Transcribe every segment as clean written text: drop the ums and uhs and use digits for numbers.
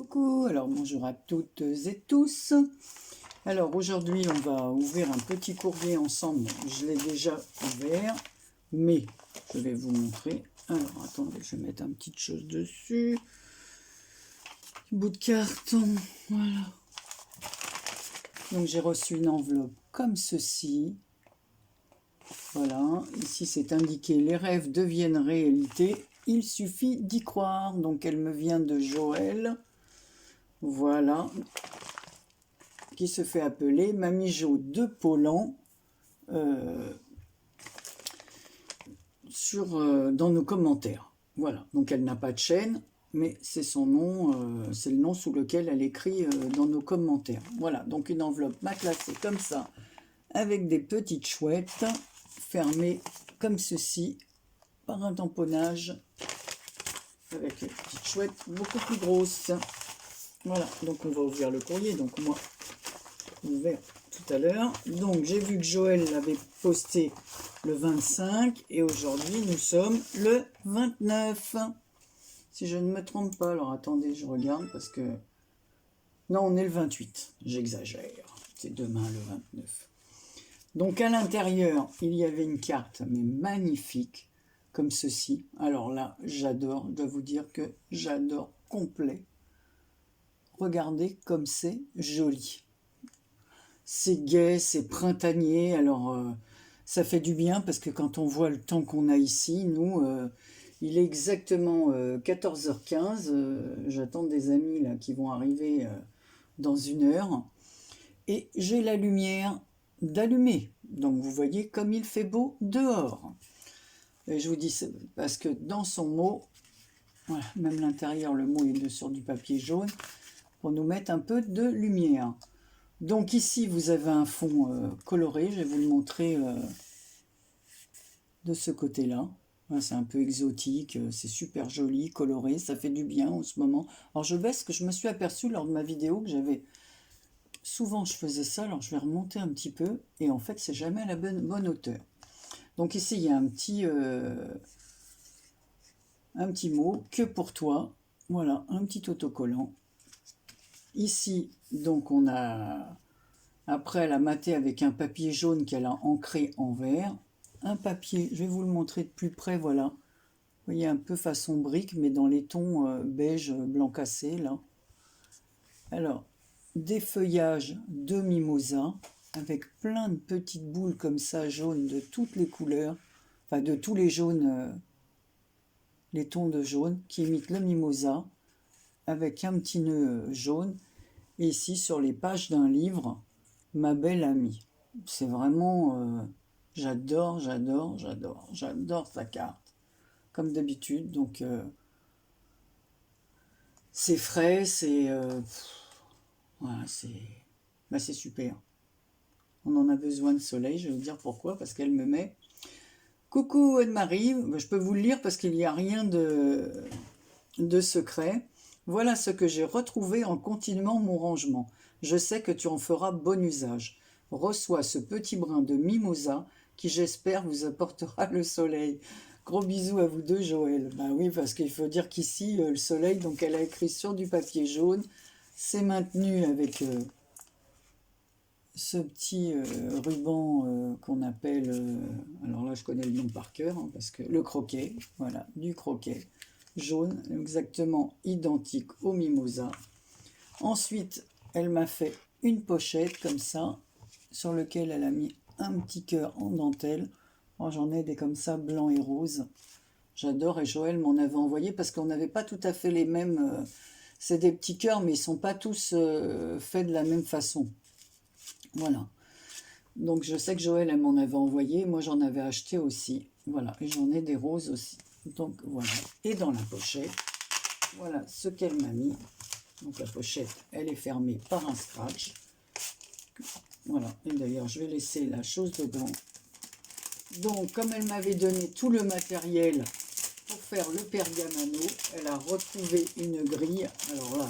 Coucou, alors bonjour à toutes et tous. Alors aujourd'hui on va ouvrir un petit courrier ensemble. Je l'ai déjà ouvert, mais je vais vous montrer. Alors attendez, je vais mettre une petite chose dessus. Petit bout de carton, voilà. Donc j'ai reçu une enveloppe comme ceci. Voilà, ici c'est indiqué: les rêves deviennent réalité, il suffit d'y croire. Donc elle me vient de Joël. Voilà, qui se fait appeler Mamie Jo de Paulan dans nos commentaires. Voilà, donc elle n'a pas de chaîne, mais c'est son nom, c'est le nom sous lequel elle écrit dans nos commentaires. Voilà, donc une enveloppe matelassée comme ça, avec des petites chouettes, fermées comme ceci, par un tamponnage, avec une petite chouette beaucoup plus grosse. Voilà, donc on va ouvrir le courrier. Donc moi, ouvert tout à l'heure. Donc j'ai vu que Joël l'avait posté le 25 et aujourd'hui nous sommes le 29. Si je ne me trompe pas, alors attendez, je regarde parce que... Non, on est le 28, j'exagère. C'est demain le 29. Donc à l'intérieur, il y avait une carte, mais magnifique, comme ceci. Alors là, j'adore, je dois vous dire que j'adore complet. Regardez comme c'est joli. C'est gai, c'est printanier, alors ça fait du bien parce que quand on voit le temps qu'on a ici, nous, il est exactement 14h15, j'attends des amis là qui vont arriver dans une heure, et j'ai la lumière d'allumer, donc vous voyez comme il fait beau dehors. Et je vous dis parce que dans son mot, voilà, même l'intérieur, le mot est sur du papier jaune, pour nous mettre un peu de lumière. Donc ici, vous avez un fond coloré, je vais vous le montrer de ce côté-là. C'est un peu exotique, c'est super joli, coloré, ça fait du bien en ce moment. Alors je baisse, que je me suis aperçu lors de ma vidéo que j'avais... Souvent je faisais ça, alors je vais remonter un petit peu, et en fait c'est jamais à la bonne hauteur. Donc ici il y a un petit mot, que pour toi, voilà, un petit autocollant. Ici, donc on a... Après, elle a maté avec un papier jaune qu'elle a ancré en vert. Un papier, je vais vous le montrer de plus près, voilà. Vous voyez, un peu façon brique, mais dans les tons beige, blanc cassé, là. Alors, des feuillages de mimosa, avec plein de petites boules comme ça, jaunes, de toutes les couleurs. Enfin, de tous les jaunes, les tons de jaune, qui imitent le mimosa, avec un petit nœud jaune. Et ici, sur les pages d'un livre, ma belle amie. C'est vraiment... j'adore sa carte. Comme d'habitude. Donc, c'est frais, c'est... voilà, c'est super. On en a besoin de soleil, je vais vous dire pourquoi. Parce qu'elle me met... Coucou Anne-Marie, je peux vous le lire parce qu'il n'y a rien de secret. Voilà ce que j'ai retrouvé en continuant mon rangement. Je sais que tu en feras bon usage. Reçois ce petit brin de mimosa qui, j'espère, vous apportera le soleil. Gros bisous à vous deux, Joël. Ben oui, parce qu'il faut dire qu'ici, le soleil, donc elle a écrit sur du papier jaune. C'est maintenu avec ce petit ruban qu'on appelle... alors là, je connais le nom par cœur, hein, parce que le croquet, voilà, du croquet jaune, exactement identique au mimosa. Ensuite, elle m'a fait une pochette comme ça, sur lequel elle a mis un petit cœur en dentelle. Oh, j'en ai des comme ça, blanc et rose. J'adore, et Joël m'en avait envoyé parce qu'on n'avait pas tout à fait les mêmes... c'est des petits cœurs, mais ils ne sont pas tous faits de la même façon. Voilà. Donc je sais que Joël, elle m'en avait envoyé, moi j'en avais acheté aussi. Voilà, et j'en ai des roses aussi. Donc voilà, et dans la pochette, voilà ce qu'elle m'a mis. Donc la pochette, elle est fermée par un scratch. Voilà, et d'ailleurs je vais laisser la chose dedans. Donc comme elle m'avait donné tout le matériel pour faire le pergamano, elle a retrouvé une grille. Alors là,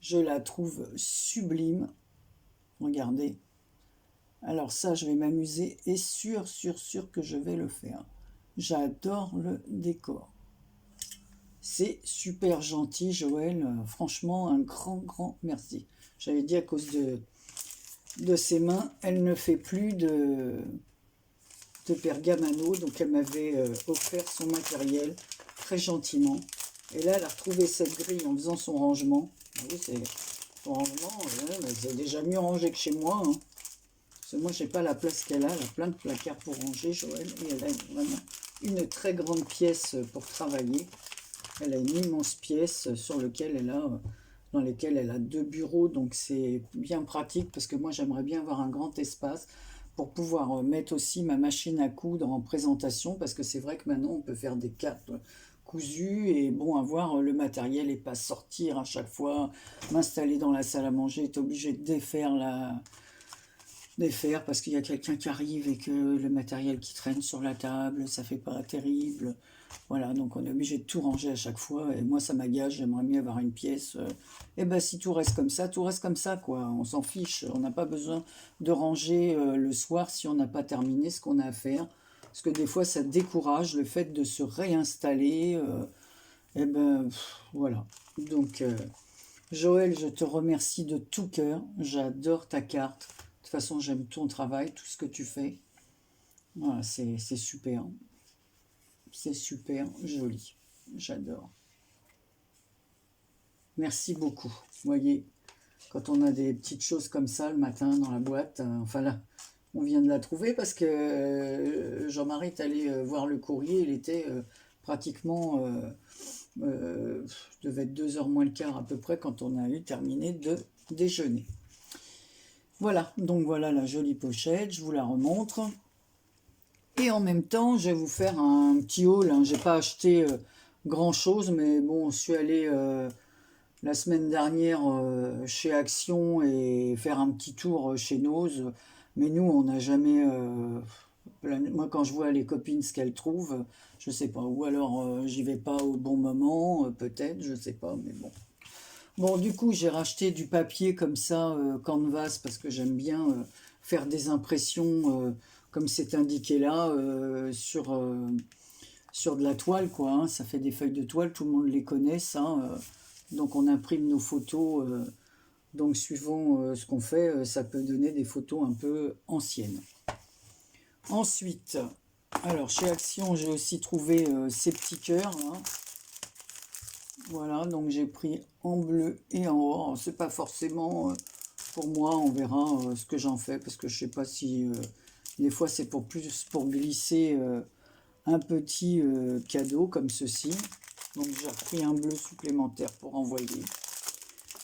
je la trouve sublime. Regardez. Alors ça, je vais m'amuser et sûr que je vais le faire. J'adore le décor. C'est super gentil, Joël. Franchement, un grand merci. J'avais dit à cause de ses mains, elle ne fait plus de pergamano, donc elle m'avait offert son matériel très gentiment. Et là, elle a retrouvé cette grille en faisant son rangement. Ah oui, c'est son rangement, c'est déjà mieux rangé que chez moi. Hein. Parce que moi, j'ai pas la place qu'elle a. Elle a plein de placards pour ranger, Joël. Et elle a vraiment une très grande pièce pour travailler. Elle a une immense pièce dans lesquelles elle a 2 bureaux. Donc c'est bien pratique parce que moi, j'aimerais bien avoir un grand espace pour pouvoir mettre aussi ma machine à coudre en présentation. Parce que c'est vrai que maintenant, on peut faire des cartes cousues et bon, avoir le matériel et pas sortir à chaque fois, m'installer dans la salle à manger, être obligé de défaire parce qu'il y a quelqu'un qui arrive et que le matériel qui traîne sur la table, ça fait pas terrible. Voilà, donc on est obligé de tout ranger à chaque fois. Et moi, ça m'agace, j'aimerais mieux avoir une pièce. Et ben si tout reste comme ça, tout reste comme ça, quoi. On s'en fiche. On n'a pas besoin de ranger le soir si on n'a pas terminé ce qu'on a à faire. Parce que des fois, ça décourage le fait de se réinstaller. Et ben voilà. Donc, Joël, je te remercie de tout cœur. J'adore ta carte. De toute façon, j'aime ton travail, tout ce que tu fais. Voilà, c'est super. C'est super joli. J'adore. Merci beaucoup. Vous voyez, quand on a des petites choses comme ça le matin dans la boîte, enfin là, on vient de la trouver parce que Jean-Marie est allé voir le courrier. Il était pratiquement, devait être 2 heures moins le quart à peu près quand on a eu terminé de déjeuner. Voilà, donc voilà la jolie pochette, je vous la remontre. Et en même temps, je vais vous faire un petit haul. Hein. J'ai pas acheté grand-chose, mais bon, je suis allé la semaine dernière chez Action et faire un petit tour chez Nose. Mais nous, on n'a jamais... moi, quand je vois les copines ce qu'elles trouvent, je sais pas. Ou alors, j'y vais pas au bon moment, peut-être, je sais pas, mais bon. Bon, du coup, j'ai racheté du papier comme ça, Canvas, parce que j'aime bien faire des impressions, comme c'est indiqué là, sur de la toile, quoi. Hein. Ça fait des feuilles de toile, tout le monde les connaît, ça. Donc, on imprime nos photos. Donc, suivant ce qu'on fait, ça peut donner des photos un peu anciennes. Ensuite, alors, chez Action, j'ai aussi trouvé ces petits cœurs, là. Voilà, donc j'ai pris en bleu et en or. C'est pas forcément pour moi, on verra ce que j'en fais parce que je sais pas si des fois c'est pour plus pour glisser un petit cadeau comme ceci. Donc j'ai repris un bleu supplémentaire pour envoyer.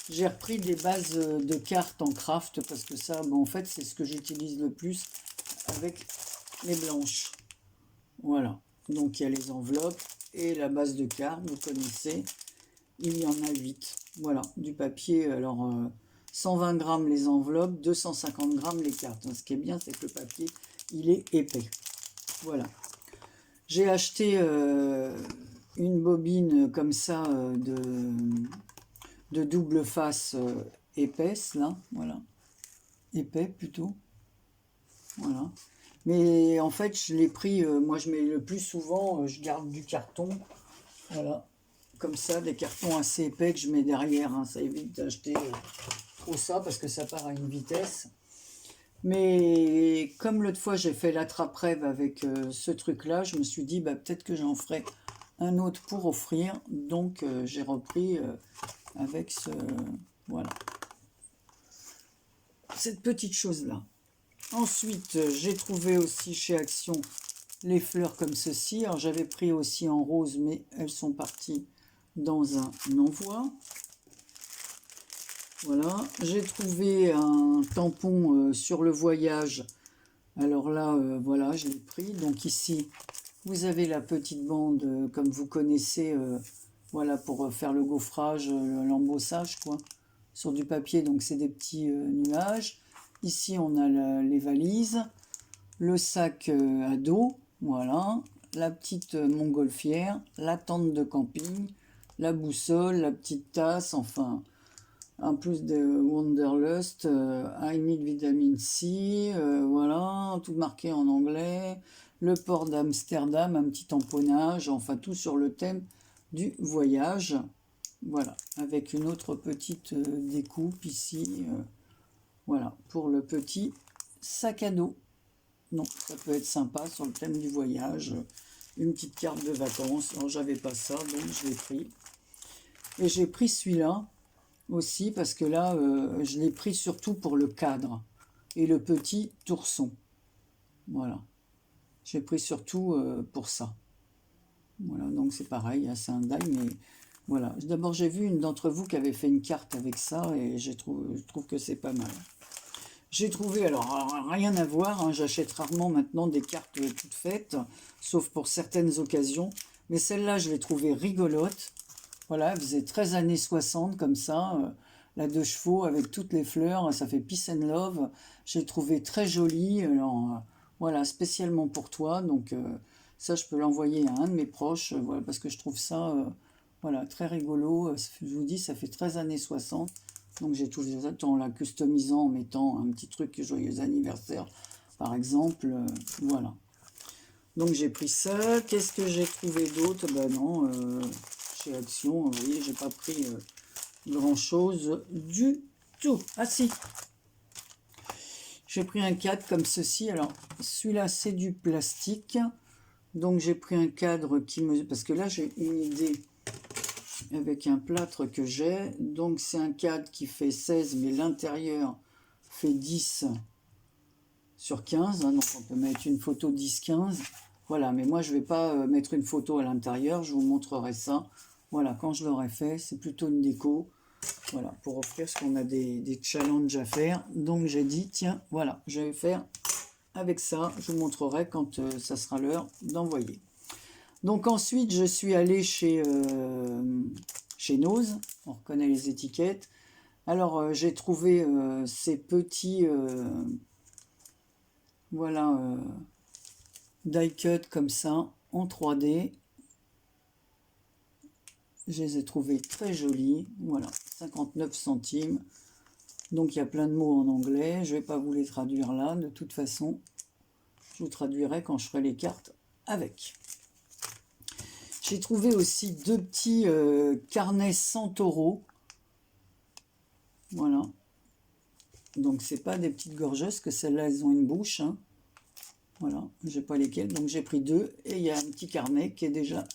J'ai repris des bases de cartes en craft parce que ça, bon, en fait, c'est ce que j'utilise le plus avec les blanches. Voilà, donc il y a les enveloppes et la base de cartes, vous connaissez. Il y en a 8. Voilà, du papier. Alors, 120 grammes les enveloppes, 250 grammes les cartes. Ce qui est bien, c'est que le papier, il est épais. Voilà. J'ai acheté une bobine comme ça de double face épaisse, là. Voilà. Épais, plutôt. Voilà. Mais en fait, je l'ai pris, moi je mets le plus souvent, je garde du carton. Voilà. Comme ça, des cartons assez épais que je mets derrière. Hein. Ça évite d'acheter trop ça parce que ça part à une vitesse. Mais comme l'autre fois j'ai fait l'attrape-rêve avec ce truc-là, je me suis dit bah, peut-être que j'en ferai un autre pour offrir. Donc j'ai repris avec voilà, cette petite chose-là. Ensuite, j'ai trouvé aussi chez Action les fleurs comme ceci. Alors j'avais pris aussi en rose, mais elles sont parties dans un envoi. Voilà, j'ai trouvé un tampon sur le voyage. Alors là, voilà, je l'ai pris. Donc ici, vous avez la petite bande, comme vous connaissez, voilà, pour faire le gaufrage, l'embossage, quoi, sur du papier. Donc c'est des petits nuages. Ici, on a les valises, le sac à dos, voilà, la petite montgolfière, la tente de camping, la boussole, la petite tasse, enfin, en plus de Wanderlust, I need vitamine C, voilà, tout marqué en anglais, le port d'Amsterdam, un petit tamponnage, enfin tout sur le thème du voyage. Voilà, avec une autre petite découpe ici. Voilà, pour le petit sac à dos. Donc, ça peut être sympa sur le thème du voyage. Une petite carte de vacances. Alors, j'avais pas ça, donc je l'ai pris. Et j'ai pris celui-là aussi, parce que là, je l'ai pris surtout pour le cadre. Et le petit ourson. Voilà. J'ai pris surtout pour ça. Voilà, donc c'est pareil, hein, c'est un die, mais voilà. D'abord, j'ai vu une d'entre vous qui avait fait une carte avec ça, et je trouve que c'est pas mal. J'ai trouvé, alors rien à voir, hein, j'achète rarement maintenant des cartes toutes faites, sauf pour certaines occasions, mais celle-là, je l'ai trouvée rigolote. Voilà, elle faisait 13 années 60 comme ça, la 2 chevaux avec toutes les fleurs, ça fait Peace and Love. J'ai trouvé très jolie, alors voilà, spécialement pour toi, donc ça je peux l'envoyer à un de mes proches, voilà, parce que je trouve ça voilà, très rigolo. Je vous dis, ça fait 13 années 60, donc j'ai tout ça en la customisant, en mettant un petit truc joyeux anniversaire par exemple, voilà. Donc j'ai pris ça. Qu'est-ce que j'ai trouvé d'autre? Ben non, chez Action, vous voyez, j'ai pas pris grand chose du tout. Ah si, j'ai pris un cadre comme ceci. Alors celui-là c'est du plastique. Donc j'ai pris un cadre qui me... Parce que là j'ai une idée avec un plâtre que j'ai. Donc c'est un cadre qui fait 16, mais l'intérieur fait 10 sur 15. Hein, donc on peut mettre une photo 10-15. Voilà, mais moi je vais pas mettre une photo à l'intérieur, je vous montrerai ça. Voilà, quand je l'aurai fait, c'est plutôt une déco. Voilà, pour offrir, parce qu'on a des challenges à faire. Donc j'ai dit, tiens, voilà, je vais faire avec ça. Je vous montrerai quand ça sera l'heure d'envoyer. Donc ensuite, je suis allée chez Nose. On reconnaît les étiquettes. Alors, j'ai trouvé ces petits... voilà, die cut comme ça, en 3D. Je les ai trouvés très jolis. Voilà, 59 centimes. Donc il y a plein de mots en anglais. Je ne vais pas vous les traduire là. De toute façon, je vous traduirai quand je ferai les cartes avec. J'ai trouvé aussi deux petits carnets Santoro. Voilà. Donc c'est pas des petites gorgeuses, que celles-là, elles ont une bouche. Hein. Voilà, j'ai pas lesquelles. Donc j'ai pris deux. Et il y a un petit carnet qui est déjà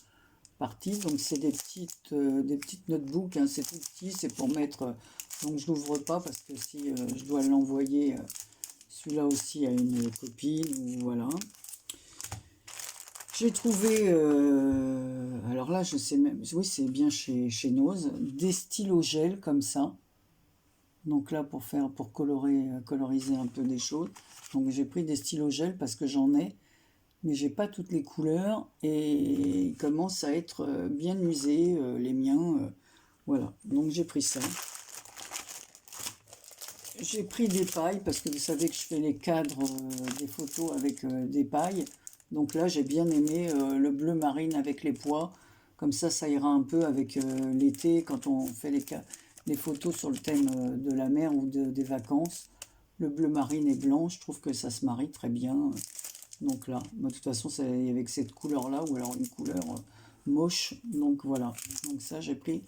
parti. Donc c'est des petites notebooks. Hein. C'est tout petit, c'est pour mettre... donc je l'ouvre pas parce que si je dois l'envoyer... celui-là aussi a une copine, ou voilà. J'ai trouvé, alors là je sais même, oui c'est bien chez Nose, des stylos gel comme ça. Donc là pour coloriser un peu des choses. Donc j'ai pris des stylos gel parce que j'en ai, mais j'ai pas toutes les couleurs et ils commencent à être bien usés, les miens. Voilà, donc j'ai pris ça. J'ai pris des pailles parce que vous savez que je fais les cadres des photos avec des pailles. Donc là, j'ai bien aimé le bleu marine avec les pois. Comme ça ira un peu avec l'été quand on fait les photos sur le thème de la mer ou des vacances. Le bleu marine et blanc, je trouve que ça se marie très bien. Donc là, de toute façon, c'est avec cette couleur-là ou alors une couleur moche. Donc voilà. Donc ça, j'ai pris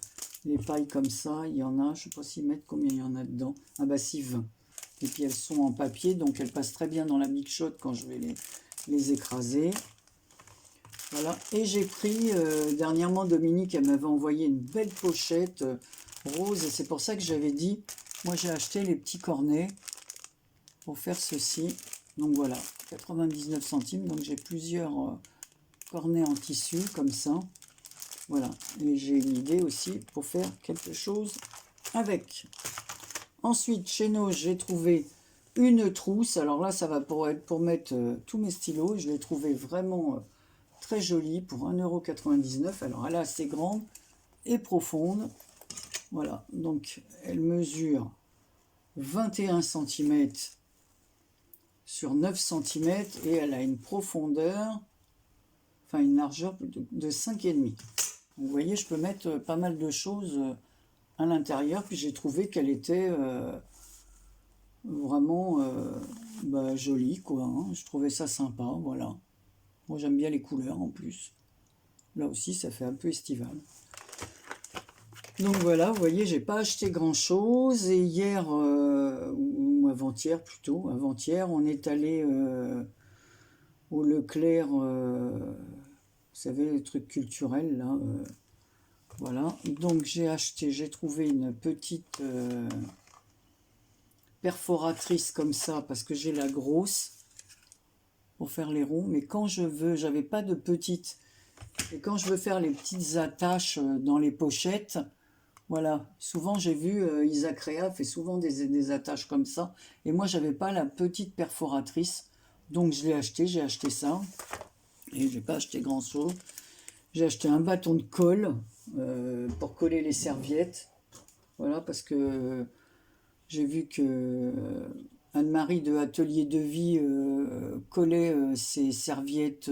les pailles comme ça. Il y en a, je ne sais pas s'ils mettent combien il y en a dedans. Ah bah si, 20. Et puis elles sont en papier, donc elles passent très bien dans la Big Shot quand je vais les écraser. Voilà. Et j'ai pris, dernièrement, Dominique, elle m'avait envoyé une belle pochette rose. Et c'est pour ça que j'avais dit, moi j'ai acheté les petits cornets pour faire ceci. Donc voilà, 99 centimes. Donc j'ai plusieurs cornets en tissu comme ça. Voilà. Et j'ai une idée aussi pour faire quelque chose avec. Ensuite, chez nous, j'ai trouvé une trousse. Alors là, ça va être pour mettre tous mes stylos. Je l'ai trouvé vraiment très jolie pour 1,99 €. Alors elle est assez grande et profonde. Voilà. Donc elle mesure 21 cm sur 9 cm et elle a une profondeur, enfin une largeur de 5,5. Vous voyez, je peux mettre pas mal de choses à l'intérieur. Puis j'ai trouvé qu'elle était vraiment jolie, quoi. Hein. Je trouvais ça sympa, voilà. Moi, j'aime bien les couleurs en plus. Là aussi, ça fait un peu estival. Donc voilà, vous voyez, j'ai pas acheté grand-chose. Et hier, ou avant-hier plutôt, avant-hier, on est allé au Leclerc, vous savez, le truc culturel, là. Voilà, donc j'ai trouvé une petite perforatrice comme ça, parce que j'ai la grosse pour faire les ronds. Mais quand je veux, j'avais pas de petite. Et quand je veux faire les petites attaches dans les pochettes, voilà, souvent j'ai vu Isaac Rea fait souvent des attaches comme ça. Et moi, j'avais pas la petite perforatrice. Donc je l'ai acheté, j'ai acheté ça. Et j'ai pas acheté grand-chose. J'ai acheté un bâton de colle pour coller les serviettes. Voilà, parce que j'ai vu que Anne-Marie de Atelier de Vie collait ses serviettes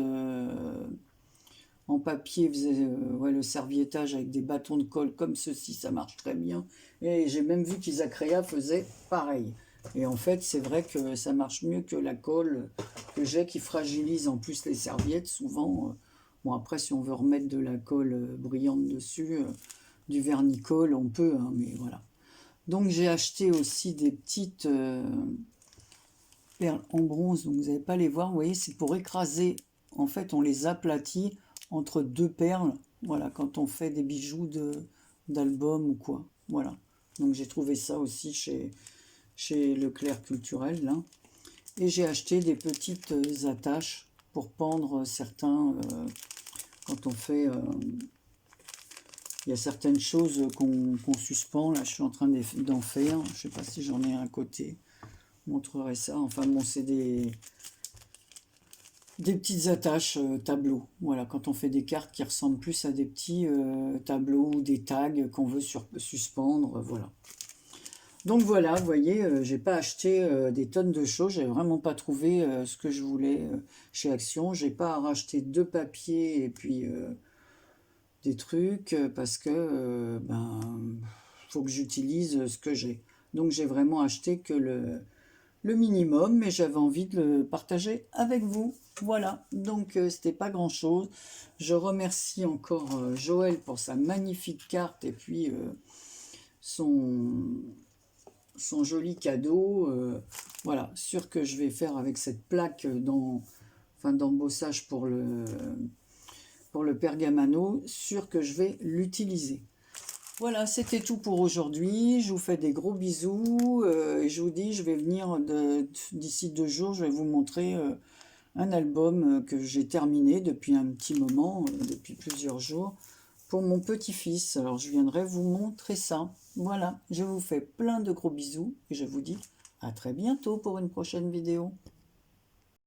en papier, faisait ouais, le serviettage avec des bâtons de colle comme ceci, ça marche très bien. Et j'ai même vu qu'Isaac Rea faisait pareil. Et en fait, c'est vrai que ça marche mieux que la colle que j'ai qui fragilise en plus les serviettes souvent. Bon, après, si on veut remettre de la colle brillante dessus, du vernis-colle, on peut, hein, mais voilà. Donc, j'ai acheté aussi des petites perles en bronze, donc vous n'allez pas les voir. Vous voyez, c'est pour écraser. En fait, on les aplatit entre deux perles. Voilà, quand on fait des bijoux d'album ou quoi. Voilà. Donc, j'ai trouvé ça aussi chez Leclerc Culturel, là. Et j'ai acheté des petites attaches pour pendre certains quand on fait il y a certaines choses qu'on suspend. Là, je suis en train d'en faire. Je ne sais pas si j'en ai un côté. Je montrerai ça. Enfin bon, c'est des petites attaches tableaux. Voilà, quand on fait des cartes qui ressemblent plus à des petits tableaux ou des tags qu'on veut suspendre. Voilà. Donc voilà, vous voyez, j'ai pas acheté des tonnes de choses. J'ai vraiment pas trouvé ce que je voulais chez Action. J'ai pas racheté deux papiers et puis des trucs parce que ben faut que j'utilise ce que j'ai. Donc j'ai vraiment acheté que le minimum, mais j'avais envie de le partager avec vous. Voilà, donc c'était pas grand chose. Je remercie encore Joël pour sa magnifique carte et puis son joli cadeau. Voilà, sûr que je vais faire avec cette plaque d'embossage pour le pergamano, sûr que je vais l'utiliser. Voilà, c'était tout pour aujourd'hui. Je vous fais des gros bisous et je vous dis, je vais venir d'ici 2 jours, je vais vous montrer un album que j'ai terminé depuis un petit moment, depuis plusieurs jours, pour mon petit-fils. Alors, je viendrai vous montrer ça. Voilà, je vous fais plein de gros bisous et je vous dis à très bientôt pour une prochaine vidéo.